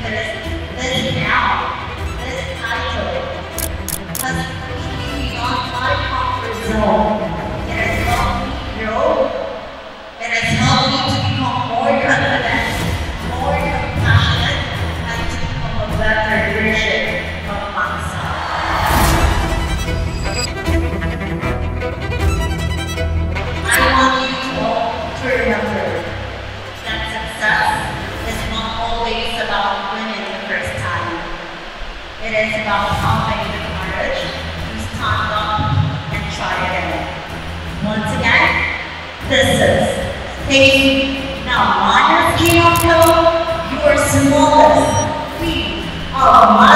this now, this title, has pushed me beyond my comfort zone. It has helped me grow. It has helped me to become more confident, more compassionate, and to become a better version of myself. I want you to all to remember that success is not always about winning the first time. It is about having the courage to stand up and try again. Once again, this is Stacy Now Minus Kiyoko, your smallest piece of my